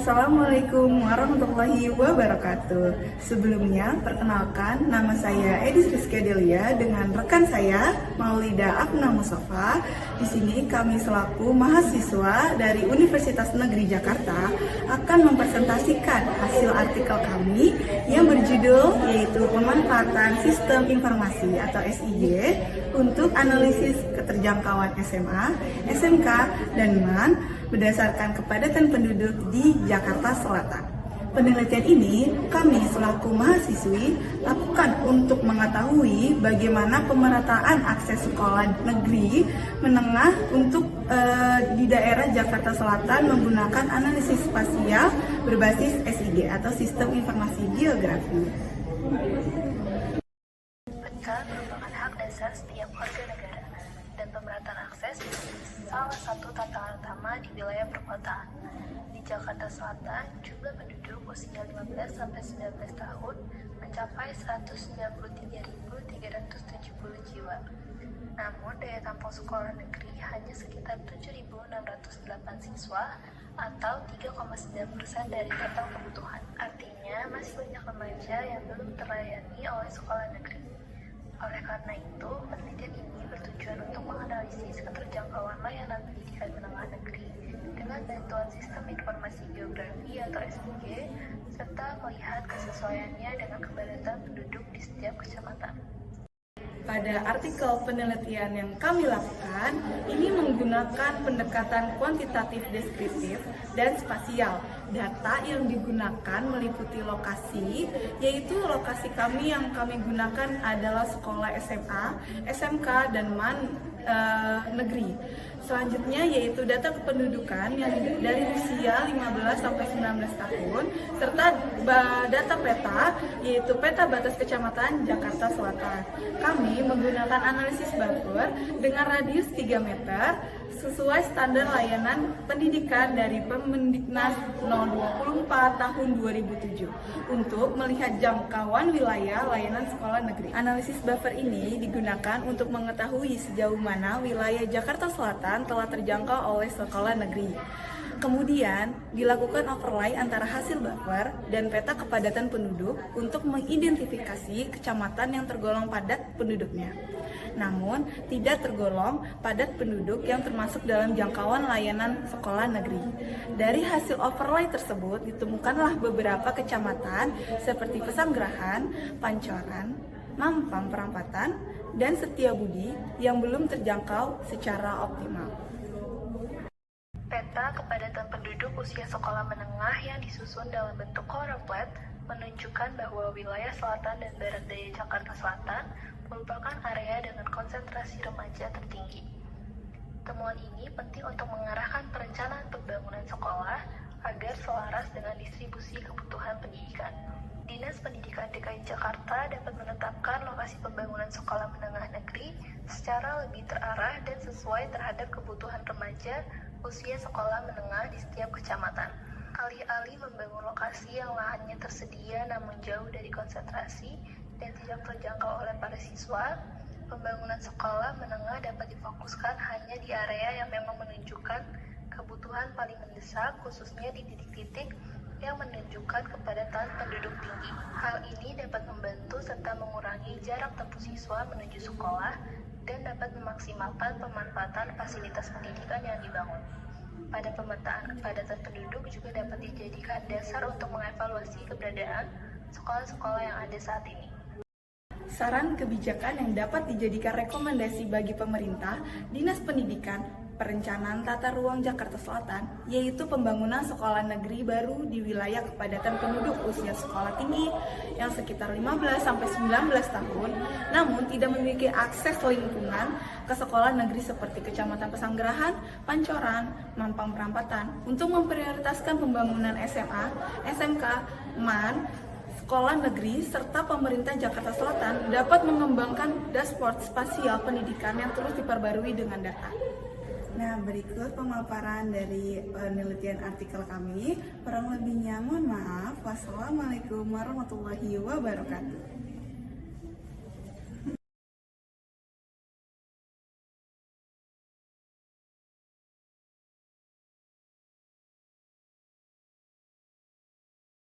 Assalamualaikum warahmatullahi wabarakatuh. Sebelumnya, perkenalkan nama saya Edis Rizky Delia dengan rekan saya Maulida Afna Mustafa. Di sini kami selaku mahasiswa dari Universitas Negeri Jakarta akan mempresentasikan hasil artikel kami yang berjudul yaitu pemanfaatan sistem informasi atau SIG untuk analisis keterjangkauan SMA, SMK, dan MAN berdasarkan kepadatan penduduk di Jakarta Selatan. Penelitian ini kami selaku mahasiswi lakukan untuk mengetahui bagaimana pemerataan akses sekolah negeri menengah untuk di daerah Jakarta Selatan menggunakan analisis spasial berbasis SIG atau Sistem Informasi Geografi. Peta merupakan hak dasar setiap warga negara dan pemerataan akses salah satu tantangan utama di wilayah perkotaan. Di Jakarta Selatan, jumlah penduduk usia 15-19 tahun mencapai 193.370 jiwa. Namun, daya tampung sekolah negeri hanya sekitar 7.608 siswa atau 3,9% dari total kebutuhan. Artinya, masih banyak remaja yang belum terlayani oleh sekolah negeri. Oleh karena itu, penelitian ini bertujuan untuk menganalisis keterjangkauan layanan pendidikan menengah negeri dengan bantuan Sistem Informasi Geografi atau SIG, serta melihat kesesuaiannya dengan kepadatan penduduk di setiap kecamatan. Pada artikel penelitian yang kami lakukan, ini menggunakan pendekatan kuantitatif deskriptif dan spasial. Data yang digunakan meliputi lokasi, yaitu lokasi kami yang kami gunakan adalah sekolah SMA, SMK, dan MAN negeri. Selanjutnya yaitu data kependudukan yang dari usia 15-19 tahun, serta data peta, yaitu peta batas kecamatan Jakarta Selatan. Kami menggunakan analisis buffer dengan radius 3 meter sesuai standar layanan pendidikan dari Permendiknas No. 24 tahun 2007 untuk melihat jangkauan wilayah layanan sekolah negeri. Analisis buffer ini digunakan untuk mengetahui sejauh mana wilayah Jakarta Selatan telah terjangkau oleh sekolah negeri. Kemudian dilakukan overlay antara hasil buffer dan peta kepadatan penduduk untuk mengidentifikasi kecamatan yang tergolong padat penduduknya, namun tidak tergolong padat penduduk yang termasuk dalam jangkauan layanan sekolah negeri. Dari hasil overlay tersebut ditemukanlah beberapa kecamatan seperti Pesanggerahan, Pancoran, Mampang Perapatan, dan Setiabudi yang belum terjangkau secara optimal. Peta kepadatan penduduk usia sekolah menengah yang disusun dalam bentuk color plate menunjukkan bahwa wilayah selatan dan barat daya Jakarta Selatan merupakan area dengan konsentrasi remaja tertinggi. Temuan ini penting untuk mengarahkan perencanaan pembangunan sekolah agar selaras dengan distribusi kebutuhan pendidikan. Dinas Pendidikan DKI Jakarta dapat menetapkan lokasi pembangunan sekolah menengah negeri secara lebih terarah dan sesuai terhadap kebutuhan remaja usia sekolah menengah di setiap kecamatan. Alih-alih membangun lokasi yang lahannya tersedia namun jauh dari konsentrasi dan tidak terjangkau oleh para siswa, pembangunan sekolah menengah dapat difokuskan hanya di area yang memang menunjukkan kebutuhan paling mendesak, khususnya di titik-titik yang menunjukkan kepadatan penduduk tinggi. Hal ini dapat membantu serta mengurangi jarak tempuh siswa menuju sekolah dan dapat memaksimalkan pemanfaatan fasilitas pendidikan yang dibangun. Pada pemetaan kepadatan penduduk juga dapat dijadikan dasar untuk mengevaluasi keberadaan sekolah-sekolah yang ada saat ini. Saran kebijakan yang dapat dijadikan rekomendasi bagi pemerintah, Dinas Pendidikan, Perencanaan Tata Ruang Jakarta Selatan, yaitu pembangunan sekolah negeri baru di wilayah kepadatan penduduk usia sekolah tinggi yang sekitar 15-19 tahun, namun tidak memiliki akses lingkungan ke sekolah negeri seperti Kecamatan Pesanggerahan, Pancoran, Mampang Perapatan, untuk memprioritaskan pembangunan SMA, SMK, MAN, sekolah negeri, serta pemerintah Jakarta Selatan dapat mengembangkan dashboard spasial pendidikan yang terus diperbarui dengan data. Nah, berikut pemaparan dari penelitian artikel kami. Kurang lebihnya mohon maaf. Wassalamualaikum warahmatullahi wabarakatuh.